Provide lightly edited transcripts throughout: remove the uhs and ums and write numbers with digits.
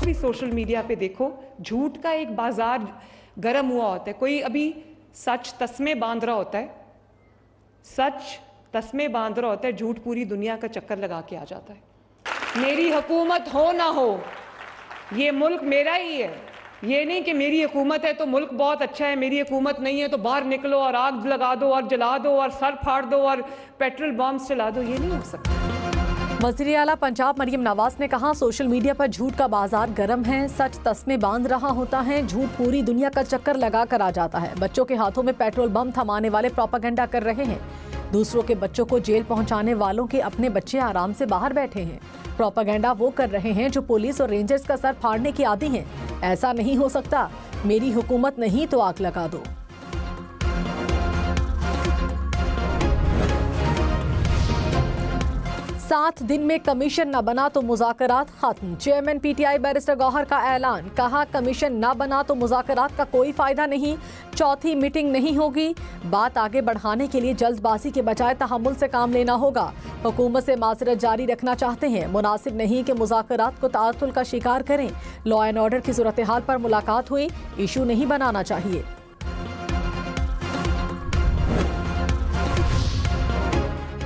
भी social media पे देखो, झूठ का एक बाजार गर्म हुआ होता है। कोई अभी सच तस्मे बांध रहा होता है, सच तस्मे बांध रहा होता है, झूठ पूरी दुनिया का चक्कर लगा के आ जाता है। मेरी हुकूमत हो ना हो, ये मुल्क मेरा ही है। ये नहीं कि मेरी हुकूमत है तो मुल्क बहुत अच्छा है, मेरी हुकूमत नहीं है तो बाहर निकलो और आग लगा दो और जला दो और सर फाड़ दो और पेट्रोल बॉम्ब चला दो। ये नहीं हो सकता। वज़ीर आला पंजाब मरियम नवाज ने कहा, सोशल मीडिया पर झूठ का बाजार गर्म है, सच तस्मे बांध रहा होता है, झूठ पूरी दुनिया का चक्कर लगा कर आ जाता है। बच्चों के हाथों में पेट्रोल बम थमाने वाले प्रोपेगेंडा कर रहे हैं। दूसरों के बच्चों को जेल पहुंचाने वालों के अपने बच्चे आराम से बाहर बैठे हैं। प्रोपेगेंडा वो कर रहे हैं जो पुलिस और रेंजर्स का सर फाड़ने के आदी हैं। ऐसा नहीं हो सकता, मेरी हुकूमत नहीं तो आग लगा दो। 7 दिन में कमीशन न बना तो मुज़ाकरात खत्म। चेयरमैन पीटीआई बैरिस्टर गौहर का ऐलान, कहा कमीशन न बना तो मुज़ाकरात का कोई फायदा नहीं, चौथी मीटिंग नहीं होगी। बात आगे बढ़ाने के लिए जल्दबाजी के बजाय तहम्मुल से काम लेना होगा। हुकूमत से माजरत जारी रखना चाहते हैं, मुनासिब नहीं कि मुज़ाकरात को ताअत्तुल का शिकार करें। लॉ एंड ऑर्डर की सूरत हाल पर मुलाकात हुई, इशू नहीं बनाना चाहिए।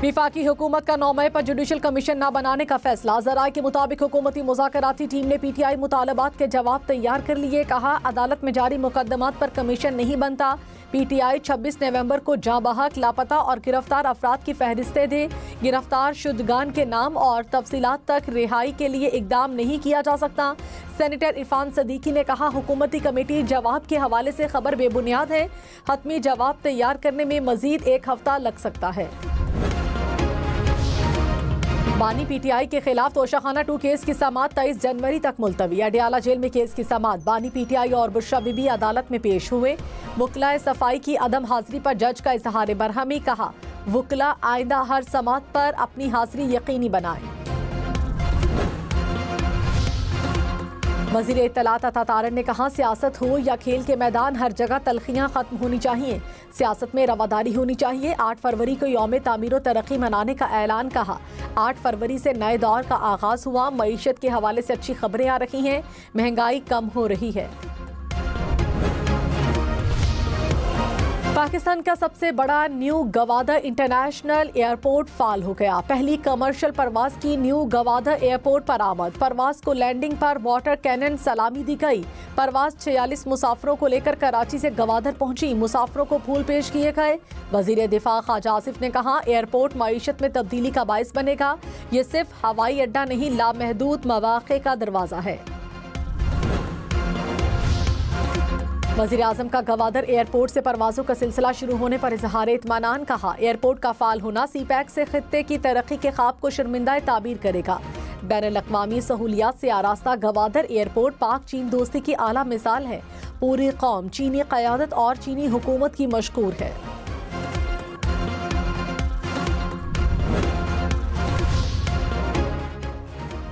विफाकी हुकूमत का 9 मई पर जुडिशल कमीशन न बनाने का फैसला। ज़राए के मुताबिक हुकूमती मुज़ाकराती टीम ने पीटीआई मुतालबात के जवाब तैयार कर लिए। कहा, अदालत में जारी मुकदमात पर कमीशन नहीं बनता। पीटीआई 26 नवंबर को जाँ बहक, लापता और गिरफ्तार अफराद की फहरिस्तें दे। गिरफ्तार शुदगान के नाम और तफसीलात तक रिहाई के लिए इकदाम नहीं किया जा सकता। सेनेटर इरफान सदीकी ने कहा, हुकूमती कमेटी जवाब के हवाले से खबर बेबुनियाद है। हतमी जवाब तैयार करने में मजीद 1 हफ्ता लग सकता है। बानी पीटीआई के खिलाफ तोशाखाना 2 केस की समाअत 23 जनवरी तक मुलतवी। अडियाला जेल में केस की समाअत। बानी पीटीआई और बुशरा बीबी अदालत में पेश हुए। वकलाए सफाई की अदम हाजिरी पर जज का इजहार बरहमी। कहा, वकला आइंदा हर समाअत पर अपनी हाजिरी यकीनी बनाए। वज़ीर इत्तलात अता तारन ने कहा, सियासत हो या खेल के मैदान, हर जगह तलखियाँ खत्म होनी चाहिए। सियासत में रवादारी होनी चाहिए। 8 फरवरी को यौम तामीर व तरक्की मनाने का ऐलान। कहा, 8 फरवरी से नए दौर का आगाज हुआ। मईशत के हवाले से अच्छी खबरें आ रही हैं, महंगाई कम हो रही है। पाकिस्तान का सबसे बड़ा न्यू गवादर इंटरनेशनल एयरपोर्ट फाल हो गया। पहली कमर्शियल परवाज की न्यू गवादर एयरपोर्ट पर आमद। परवाज को लैंडिंग पर वाटर कैनन सलामी दी गई। परवाज 46 मुसाफिरों को लेकर कराची से गवादर पहुंची। मुसाफिरों को फूल पेश किए गए। वजीर दिफा ख्वाजा आसिफ ने कहा, एयरपोर्ट मईशत में तब्दीली का बाइस बनेगा। ये सिर्फ हवाई अड्डा नहीं, लामहदूद मवाक़े का दरवाजा है। वज़ीर आज़म का गवादर एयरपोर्ट से परवाज़ों का सिलसिला शुरू होने पर इज़हार इत्मीनान। कहा, एयरपोर्ट का फाल होना सीपैक से खित्ते की तरक्की के ख्वाब को शर्मिंदा ताबीर करेगा। बैनुल-अक़वामी सहूलियात से आरास्ता गवादर एयरपोर्ट पाक चीन दोस्ती की आला मिसाल है। पूरी कौम चीनी क़यादत और चीनी हुकूमत की मशकूर है।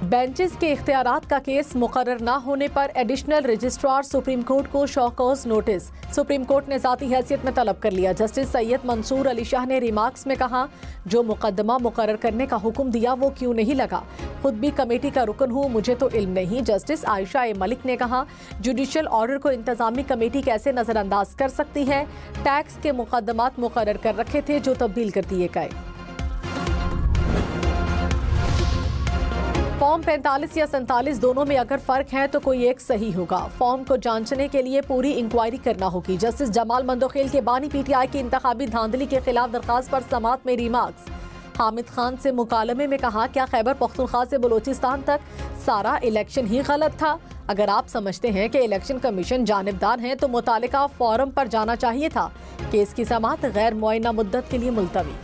बेंचेस के इख्तियारात का केस मुकर्रर न होने पर एडिशनल रजिस्ट्रार सुप्रीम कोर्ट को शौकौज नोटिस। सुप्रीम कोर्ट ने ज़ाती हैसियत में तलब कर लिया। जस्टिस सैयद मंसूर अली शाह ने रिमार्क्स में कहा, जो मुकदमा मुकर्रर करने का हुक्म दिया वो क्यों नहीं लगा। खुद भी कमेटी का रुकन हूँ, मुझे तो इल्म नहीं। जस्टिस आयशा ए मलिक ने कहा, जुडिशल ऑर्डर को इंतजामी कमेटी कैसे नजरअंदाज कर सकती है। टैक्स के मुकदमात मुकर्रर कर रखे थे जो तब्दील कर दिए गए। फॉर्म 45 या 47 दोनों में अगर फर्क है तो कोई एक सही होगा। फॉर्म को जांचने के लिए पूरी इंक्वायरी करना होगी। जस्टिस जमाल मंदोखेल के बानी पीटीआई की इंतखाबी धांधली के खिलाफ दरखास्त पर समाअत में रिमार्क्स। हामिद खान से मुकालमे में कहा, क्या खैबर पख्तूनख्वा से बलोचिस्तान तक सारा इलेक्शन ही गलत था। अगर आप समझते हैं कि इलेक्शन कमीशन जानिबदार हैं तो मुतालिका फोरम पर जाना चाहिए था। केस की समाअत गैर मुअय्यना मुद्दत के लिए मुलतवी।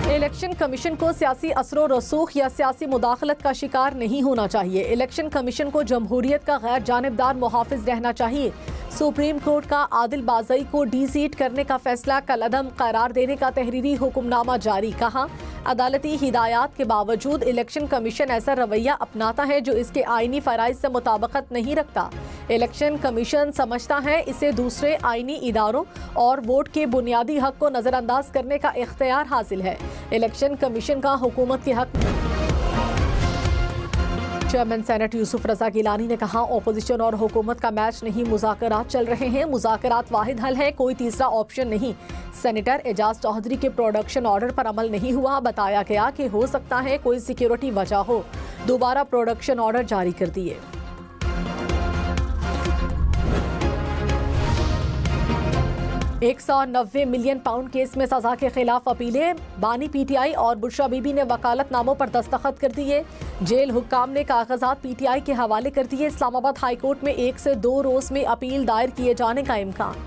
इलेक्शन कमीशन को सियासी असरो रसूख या सियासी मुदाखलत का शिकार नहीं होना चाहिए। इलेक्शन कमीशन को जमहूरियत का गैर जानिबदार मुहाफिज रहना चाहिए। सुप्रीम कोर्ट का आदिल बाज़ई को डी सीट करने का फैसला कलअदम करार देने का तहरीरी हुक्मनामा जारी। कहा, अदालती हिदायत के बावजूद इलेक्शन कमीशन ऐसा रवैया अपनाता है जो इसके आईनी फराइज से मुताबिकत नहीं रखता। इलेक्शन कमीशन समझता है इसे दूसरे आईनी इदारों और वोट के बुनियादी हक को नजरअंदाज करने का इख्तियार हासिल है। इलेक्शन कमीशन का हुकूमत के हक। चेयरमैन सेनेट यूसुफ रजा गिलानी ने कहा, ओपोजिशन और हुकूमत का मैच नहीं, मुज़ाकरात चल रहे हैं। मुज़ाकरात वाहिद हल है, कोई तीसरा ऑप्शन नहीं। सेनेटर एजाज चौधरी के प्रोडक्शन ऑर्डर पर अमल नहीं हुआ। बताया गया कि हो सकता है कोई सिक्योरिटी वजह हो, दोबारा प्रोडक्शन ऑर्डर जारी कर दिए। £190 मिलियन केस में सजा के खिलाफ अपीलें। बानी पीटीआई और बुशरा बीबी ने वकालतनामों पर दस्तखत कर दिए। जेल हुक्काम ने कागजात पीटीआई के हवाले कर दिए। इस्लामाबाद हाई कोर्ट में 1 से 2 रोज में अपील दायर किए जाने का इम्कान।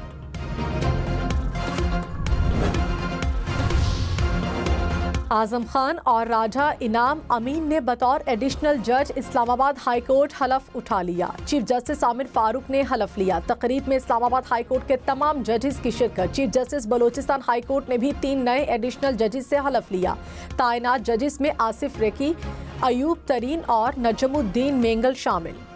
आजम खान और राजा इनाम अमीन ने बतौर एडिशनल जज इस्लामाबाद हाई कोर्ट हलफ उठा लिया। चीफ जस्टिस आमिर फारूक ने हलफ लिया। तकरीब में इस्लामाबाद हाई कोर्ट के तमाम जजेस की शिरकत। Chief justice Balochistan high court ने भी 3 नए एडिशनल जजेस से हलफ लिया। तैनात जजेस में आसिफ रेकी, अयूब तरीन और नजमुद्दीन मेंगल शामिल।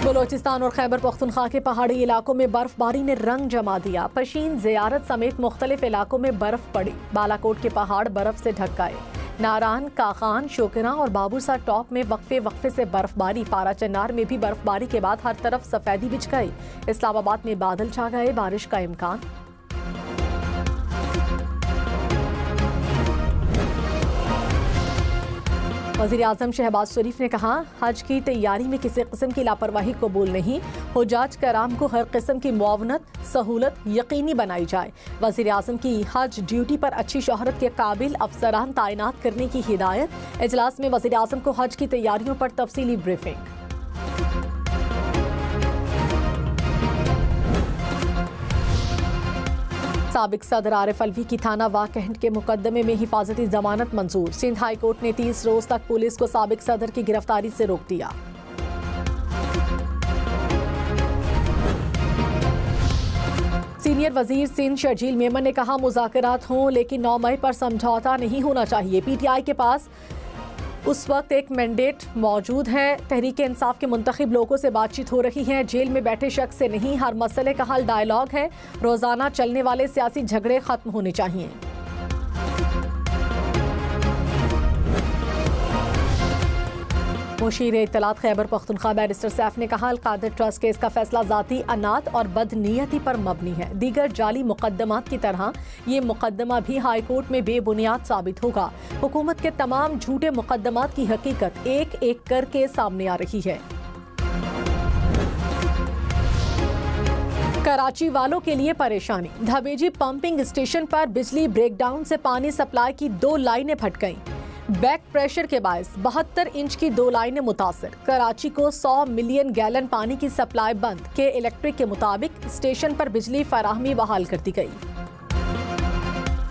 बलोचिस्तान और खैबर पख्तूनख्वा के पहाड़ी इलाकों में बर्फबारी ने रंग जमा दिया। पशीन, ज़ियारत समेत मुख्तलिफ इलाकों में बर्फ पड़ी। बालाकोट के पहाड़ बर्फ से ढक गए। नारान, काखान, शोकरा और बाबूसा टॉप में वक्फे से बर्फबारी। पारा चन्नार में भी बर्फबारी के बाद हर तरफ सफेदी बिछ गई। इस्लामाबाद में बादल छा गए, बारिश का इम्कान। वज़ीर-ए-आज़म शहबाज शरीफ ने कहा, हज की तैयारी में किसी किस्म की लापरवाही कबूल नहीं। हुज्जाज कराम को हर किस्म की मुआवनत सहूलत यकीनी बनाई जाए। वज़ीर-ए-आज़म की हज ड्यूटी पर अच्छी शोहरत के काबिल अफसरान तैनात करने की हिदायत। इजलास में वज़ीर-ए-आज़म को हज की तैयारियों पर तफसीली ब्रीफिंग। साबिक सदर आरिफ अलवी की थाना वाकहंड के मुकदमे में हिफाजती जमानत मंजूर। सिंध हाई कोर्ट ने 30 रोज तक पुलिस को साबिक सदर की गिरफ्तारी से रोक दिया। सीनियर वजीर सिंध शर्जील मेमन ने कहा, मुज़ाकरात हों लेकिन 9 मई पर समझौता नहीं होना चाहिए। पीटीआई के पास उस वक्त एक मैंडेट मौजूद है। तहरीक इंसाफ के मुंतखब लोगों से बातचीत हो रही है, जेल में बैठे शख्स से नहीं। हर मसले का हल डायलॉग है। रोजाना चलने वाले सियासी झगड़े खत्म होने चाहिए। मुशीर इत्तलात खैबर पख्तूनख्वा बैरिस्टर सैफ ने कहा, अल-कादिर ट्रस्ट केस का फैसला जाती अनात और बदनीयती पर मबनी है। दीगर जाली मुकदमात की तरह ये मुकदमा भी हाई कोर्ट में बेबुनियाद साबित होगा। हुकूमत के तमाम झूठे मुकदमात की हकीकत एक एक करके सामने आ रही है। कराची वालों के लिए परेशानी। धबेजी पंपिंग स्टेशन पर बिजली ब्रेकडाउन से पानी सप्लाई की 2 लाइनें फट गईं। बैक प्रेशर के बायस 72 इंच की 2 लाइनें मुतासर। कराची को 100 मिलियन गैलन पानी की सप्लाई बंद। के इलेक्ट्रिक के मुताबिक स्टेशन पर बिजली फराहमी बहाल कर दी गई।